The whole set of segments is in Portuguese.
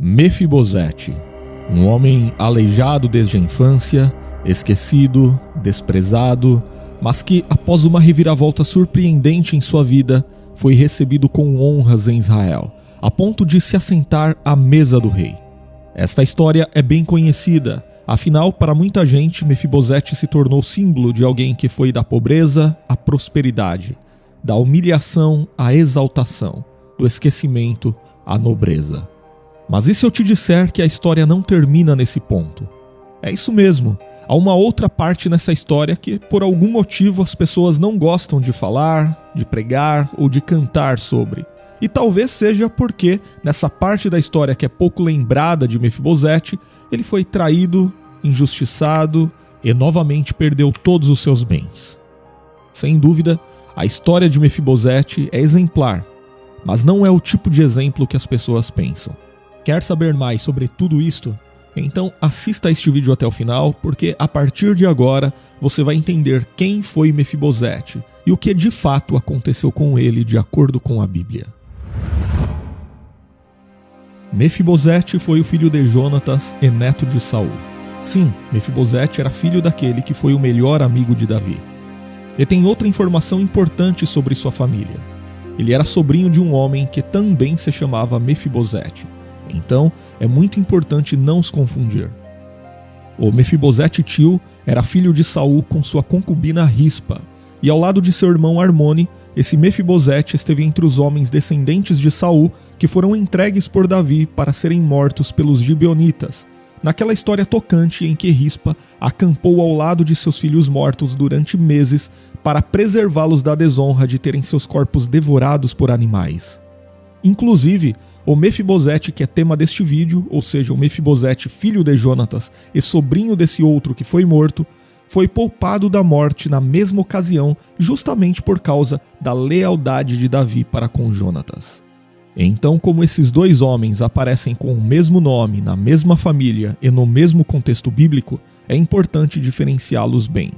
Mefibosete, um homem aleijado desde a infância, esquecido, desprezado, mas que, após uma reviravolta surpreendente em sua vida, foi recebido com honras em Israel, a ponto de se assentar à mesa do rei. Esta história é bem conhecida, afinal, para muita gente, Mefibosete se tornou símbolo de alguém que foi da pobreza à prosperidade, da humilhação à exaltação, do esquecimento à nobreza. Mas e se eu te disser que a história não termina nesse ponto? É isso mesmo, há uma outra parte nessa história que, por algum motivo, as pessoas não gostam de falar, de pregar ou de cantar sobre. E talvez seja porque, nessa parte da história que é pouco lembrada de Mefibosete, ele foi traído, injustiçado e novamente perdeu todos os seus bens. Sem dúvida, a história de Mefibosete é exemplar, mas não é o tipo de exemplo que as pessoas pensam. Quer saber mais sobre tudo isto? Então assista este vídeo até o final, porque a partir de agora você vai entender quem foi Mefibosete e o que de fato aconteceu com ele de acordo com a Bíblia. Mefibosete foi o filho de Jonatas e neto de Saul. Sim, Mefibosete era filho daquele que foi o melhor amigo de Davi. E tem outra informação importante sobre sua família. Ele era sobrinho de um homem que também se chamava Mefibosete. Então, é muito importante não os confundir. O Mefibosete tio era filho de Saul com sua concubina Rispa, e ao lado de seu irmão Armone, esse Mefibosete esteve entre os homens descendentes de Saul que foram entregues por Davi para serem mortos pelos gibeonitas, naquela história tocante em que Rispa acampou ao lado de seus filhos mortos durante meses para preservá-los da desonra de terem seus corpos devorados por animais. Inclusive, o Mefibosete, que é tema deste vídeo, ou seja, o Mefibosete filho de Jonatas e sobrinho desse outro que foi morto, foi poupado da morte na mesma ocasião justamente por causa da lealdade de Davi para com Jonatas. Então, como esses dois homens aparecem com o mesmo nome, na mesma família e no mesmo contexto bíblico, é importante diferenciá-los bem.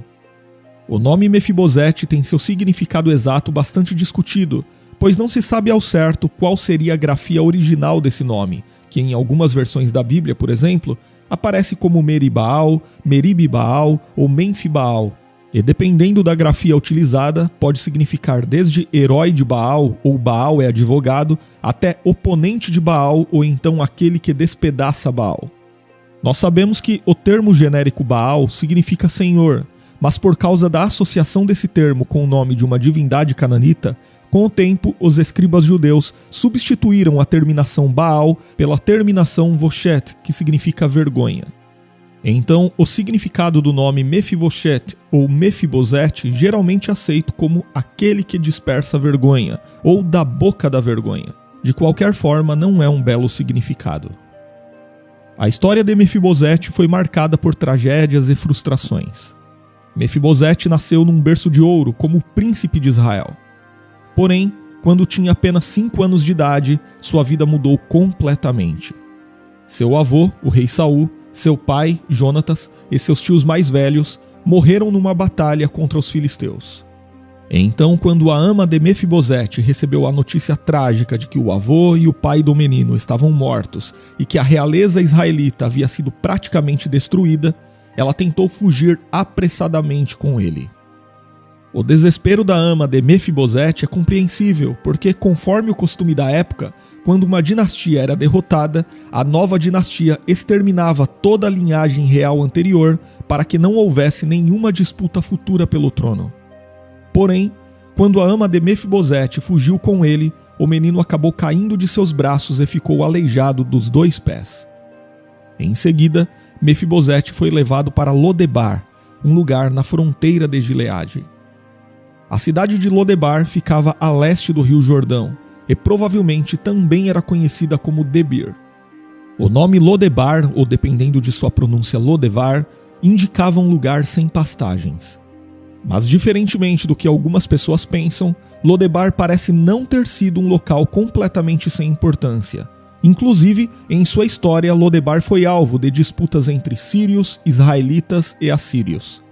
O nome Mefibosete tem seu significado exato bastante discutido, pois não se sabe ao certo qual seria a grafia original desse nome, que em algumas versões da Bíblia, por exemplo, aparece como Meribaal, Meribibaal ou Menfibaal, e dependendo da grafia utilizada, pode significar desde herói de Baal, ou Baal é advogado, até oponente de Baal, ou então aquele que despedaça Baal. Nós sabemos que o termo genérico Baal significa senhor, mas por causa da associação desse termo com o nome de uma divindade cananita, com o tempo, os escribas judeus substituíram a terminação Baal pela terminação Voshet, que significa vergonha. Então, o significado do nome Mefiboshet ou Mefibosete geralmente é aceito como aquele que dispersa vergonha, ou da boca da vergonha. De qualquer forma, não é um belo significado. A história de Mefibosete foi marcada por tragédias e frustrações. Mefibosete nasceu num berço de ouro como príncipe de Israel. Porém, quando tinha apenas 5 anos de idade, sua vida mudou completamente. Seu avô, o rei Saul, seu pai, Jonatas, e seus tios mais velhos morreram numa batalha contra os filisteus. Então, quando a ama de Mefibosete recebeu a notícia trágica de que o avô e o pai do menino estavam mortos e que a realeza israelita havia sido praticamente destruída, ela tentou fugir apressadamente com ele. O desespero da ama de Mefibosete é compreensível, porque, conforme o costume da época, quando uma dinastia era derrotada, a nova dinastia exterminava toda a linhagem real anterior para que não houvesse nenhuma disputa futura pelo trono. Porém, quando a ama de Mefibosete fugiu com ele, o menino acabou caindo de seus braços e ficou aleijado dos 2 pés. Em seguida, Mefibosete foi levado para Lodebar, um lugar na fronteira de Gileade. A cidade de Lodebar ficava a leste do rio Jordão e provavelmente também era conhecida como Debir. O nome Lodebar, ou dependendo de sua pronúncia Lodevar, indicava um lugar sem pastagens. Mas diferentemente do que algumas pessoas pensam, Lodebar parece não ter sido um local completamente sem importância. Inclusive, em sua história, Lodebar foi alvo de disputas entre sírios, israelitas e assírios.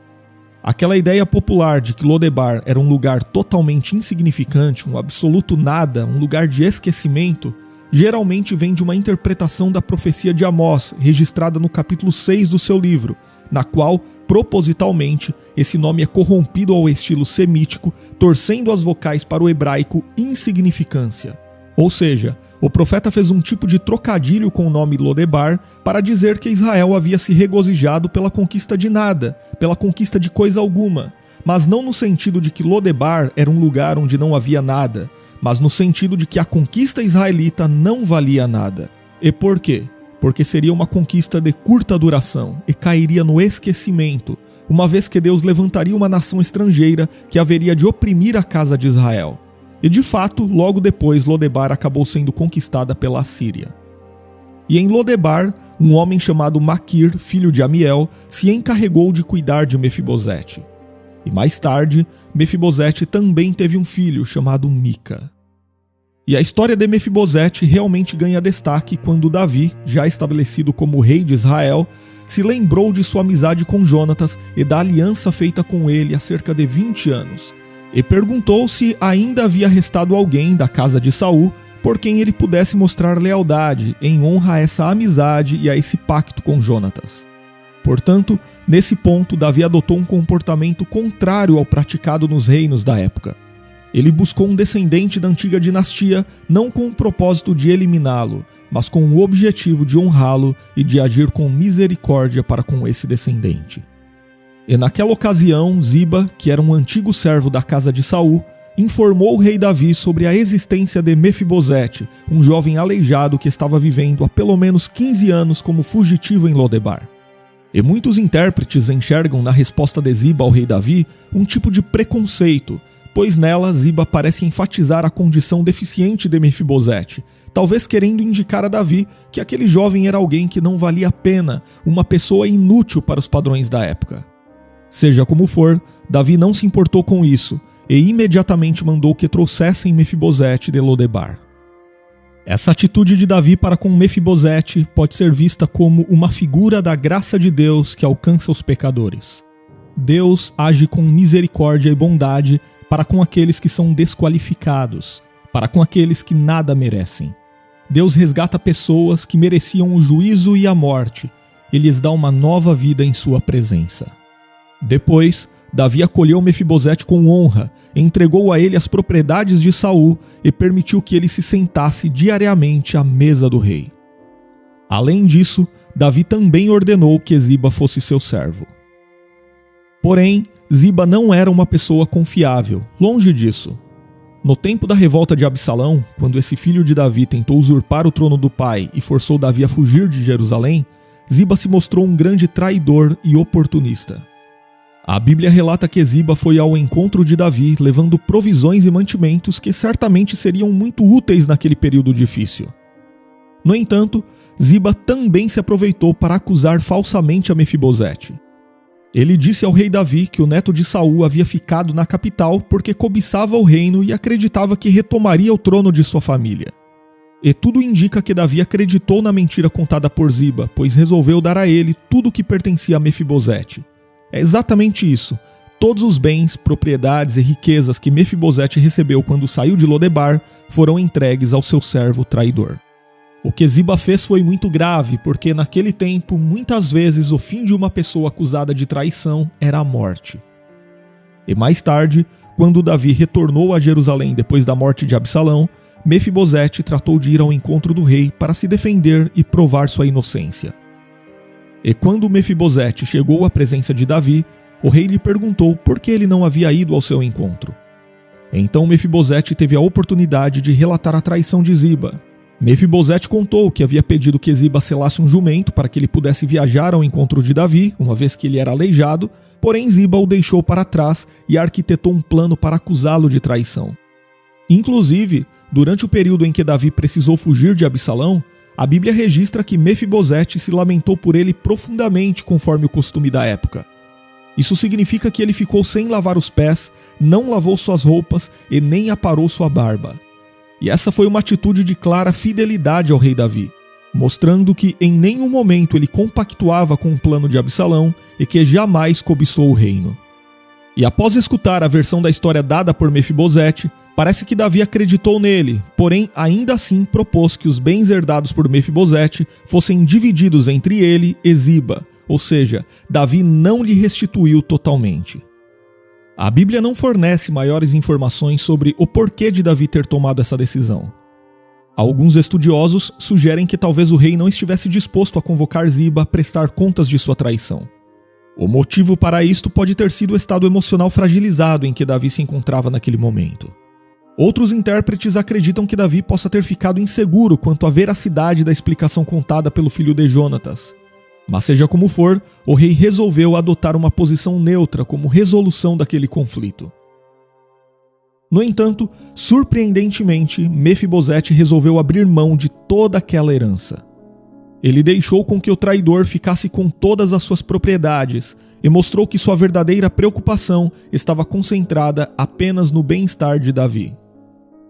Aquela ideia popular de que Lodebar era um lugar totalmente insignificante, um absoluto nada, um lugar de esquecimento, geralmente vem de uma interpretação da profecia de Amós, registrada no capítulo 6 do seu livro, na qual, propositalmente, esse nome é corrompido ao estilo semítico, torcendo as vocais para o hebraico insignificância. Ou seja, o profeta fez um tipo de trocadilho com o nome Lodebar para dizer que Israel havia se regozijado pela conquista de nada, pela conquista de coisa alguma, mas não no sentido de que Lodebar era um lugar onde não havia nada, mas no sentido de que a conquista israelita não valia nada. E por quê? Porque seria uma conquista de curta duração e cairia no esquecimento, uma vez que Deus levantaria uma nação estrangeira que haveria de oprimir a casa de Israel. E de fato, logo depois, Lodebar acabou sendo conquistada pela Assíria. E em Lodebar, um homem chamado Maquir, filho de Amiel, se encarregou de cuidar de Mefibosete. E mais tarde, Mefibosete também teve um filho chamado Mica. E a história de Mefibosete realmente ganha destaque quando Davi, já estabelecido como rei de Israel, se lembrou de sua amizade com Jonatas e da aliança feita com ele há cerca de 20 anos. E perguntou se ainda havia restado alguém da casa de Saul por quem ele pudesse mostrar lealdade em honra a essa amizade e a esse pacto com Jonatas. Portanto, nesse ponto, Davi adotou um comportamento contrário ao praticado nos reinos da época. Ele buscou um descendente da antiga dinastia não com o propósito de eliminá-lo, mas com o objetivo de honrá-lo e de agir com misericórdia para com esse descendente. E naquela ocasião, Ziba, que era um antigo servo da casa de Saul, informou o rei Davi sobre a existência de Mefibosete, um jovem aleijado que estava vivendo há pelo menos 15 anos como fugitivo em Lodebar. E muitos intérpretes enxergam na resposta de Ziba ao rei Davi um tipo de preconceito, pois nela Ziba parece enfatizar a condição deficiente de Mefibosete, talvez querendo indicar a Davi que aquele jovem era alguém que não valia a pena, uma pessoa inútil para os padrões da época. Seja como for, Davi não se importou com isso e imediatamente mandou que trouxessem Mefibosete de Lodebar. Essa atitude de Davi para com Mefibosete pode ser vista como uma figura da graça de Deus que alcança os pecadores. Deus age com misericórdia e bondade para com aqueles que são desqualificados, para com aqueles que nada merecem. Deus resgata pessoas que mereciam o juízo e a morte e lhes dá uma nova vida em sua presença. Depois, Davi acolheu Mefibosete com honra, entregou a ele as propriedades de Saul e permitiu que ele se sentasse diariamente à mesa do rei. Além disso, Davi também ordenou que Ziba fosse seu servo. Porém, Ziba não era uma pessoa confiável, longe disso. No tempo da revolta de Absalão, quando esse filho de Davi tentou usurpar o trono do pai e forçou Davi a fugir de Jerusalém, Ziba se mostrou um grande traidor e oportunista. A Bíblia relata que Ziba foi ao encontro de Davi levando provisões e mantimentos que certamente seriam muito úteis naquele período difícil. No entanto, Ziba também se aproveitou para acusar falsamente a Mefibosete. Ele disse ao rei Davi que o neto de Saul havia ficado na capital porque cobiçava o reino e acreditava que retomaria o trono de sua família. E tudo indica que Davi acreditou na mentira contada por Ziba, pois resolveu dar a ele tudo o que pertencia a Mefibosete. É exatamente isso. Todos os bens, propriedades e riquezas que Mefibosete recebeu quando saiu de Lodebar foram entregues ao seu servo traidor. O que Ziba fez foi muito grave, porque naquele tempo, muitas vezes, o fim de uma pessoa acusada de traição era a morte. E mais tarde, quando Davi retornou a Jerusalém depois da morte de Absalão, Mefibosete tratou de ir ao encontro do rei para se defender e provar sua inocência. E quando Mefibosete chegou à presença de Davi, o rei lhe perguntou por que ele não havia ido ao seu encontro. Então Mefibosete teve a oportunidade de relatar a traição de Ziba. Mefibosete contou que havia pedido que Ziba selasse um jumento para que ele pudesse viajar ao encontro de Davi, uma vez que ele era aleijado, porém Ziba o deixou para trás e arquitetou um plano para acusá-lo de traição. Inclusive, durante o período em que Davi precisou fugir de Absalão, a Bíblia registra que Mefibosete se lamentou por ele profundamente, conforme o costume da época. Isso significa que ele ficou sem lavar os pés, não lavou suas roupas e nem aparou sua barba. E essa foi uma atitude de clara fidelidade ao rei Davi, mostrando que em nenhum momento ele compactuava com o plano de Absalão e que jamais cobiçou o reino. E após escutar a versão da história dada por Mefibosete, Parece que Davi acreditou nele, porém ainda assim propôs que os bens herdados por Mefibosete fossem divididos entre ele e Ziba, ou seja, Davi não lhe restituiu totalmente. A Bíblia não fornece maiores informações sobre o porquê de Davi ter tomado essa decisão. Alguns estudiosos sugerem que talvez o rei não estivesse disposto a convocar Ziba a prestar contas de sua traição. O motivo para isto pode ter sido o estado emocional fragilizado em que Davi se encontrava naquele momento. Outros intérpretes acreditam que Davi possa ter ficado inseguro quanto à veracidade da explicação contada pelo filho de Jonatas. Mas seja como for, o rei resolveu adotar uma posição neutra como resolução daquele conflito. No entanto, surpreendentemente, Mefibosete resolveu abrir mão de toda aquela herança. Ele deixou com que o traidor ficasse com todas as suas propriedades e mostrou que sua verdadeira preocupação estava concentrada apenas no bem-estar de Davi.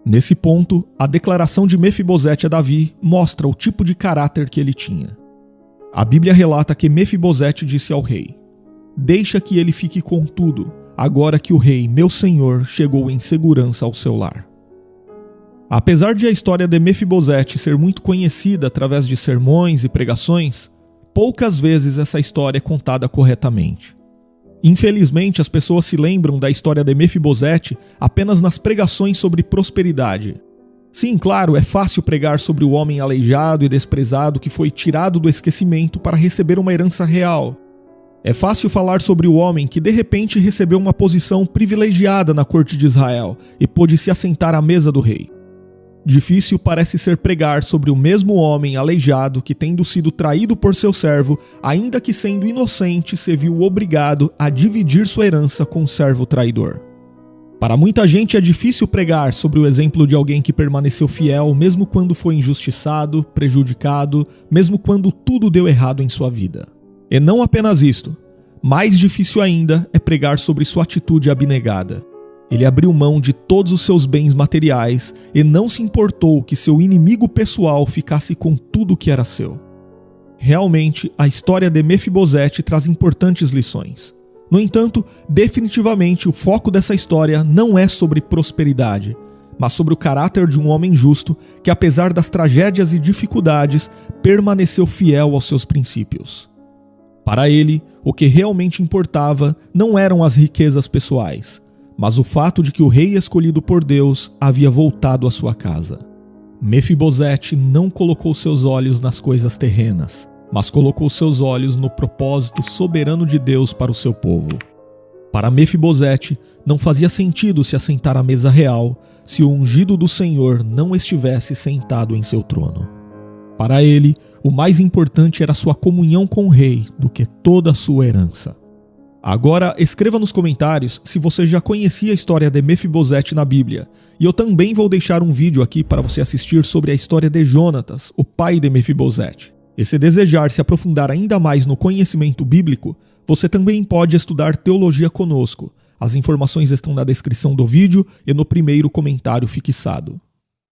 Nesse ponto, a declaração de Mefibosete a Davi mostra o tipo de caráter que ele tinha. A Bíblia relata que Mefibosete disse ao rei: "Deixa que ele fique com tudo, agora que o rei, meu senhor, chegou em segurança ao seu lar." Apesar de a história de Mefibosete ser muito conhecida através de sermões e pregações, poucas vezes essa história é contada corretamente. Infelizmente, as pessoas se lembram da história de Mefibosete apenas nas pregações sobre prosperidade. Sim, claro, é fácil pregar sobre o homem aleijado e desprezado que foi tirado do esquecimento para receber uma herança real. É fácil falar sobre o homem que de repente recebeu uma posição privilegiada na corte de Israel e pôde se assentar à mesa do rei. Difícil parece ser pregar sobre o mesmo homem aleijado que, tendo sido traído por seu servo, ainda que sendo inocente, se viu obrigado a dividir sua herança com o servo traidor. Para muita gente é difícil pregar sobre o exemplo de alguém que permaneceu fiel mesmo quando foi injustiçado, prejudicado, mesmo quando tudo deu errado em sua vida. E não apenas isto, mais difícil ainda é pregar sobre sua atitude abnegada. Ele abriu mão de todos os seus bens materiais e não se importou que seu inimigo pessoal ficasse com tudo que era seu. Realmente, a história de Mefibosete traz importantes lições. No entanto, definitivamente o foco dessa história não é sobre prosperidade, mas sobre o caráter de um homem justo que, apesar das tragédias e dificuldades, permaneceu fiel aos seus princípios. Para ele, o que realmente importava não eram as riquezas pessoais, mas o fato de que o rei escolhido por Deus havia voltado à sua casa. Mefibosete não colocou seus olhos nas coisas terrenas, mas colocou seus olhos no propósito soberano de Deus para o seu povo. Para Mefibosete, não fazia sentido se assentar à mesa real se o ungido do Senhor não estivesse sentado em seu trono. Para ele, o mais importante era sua comunhão com o rei do que toda a sua herança. Agora, escreva nos comentários se você já conhecia a história de Mefibosete na Bíblia, e eu também vou deixar um vídeo aqui para você assistir sobre a história de Jonatas, o pai de Mefibosete. E se desejar se aprofundar ainda mais no conhecimento bíblico, você também pode estudar teologia conosco. As informações estão na descrição do vídeo e no primeiro comentário fixado.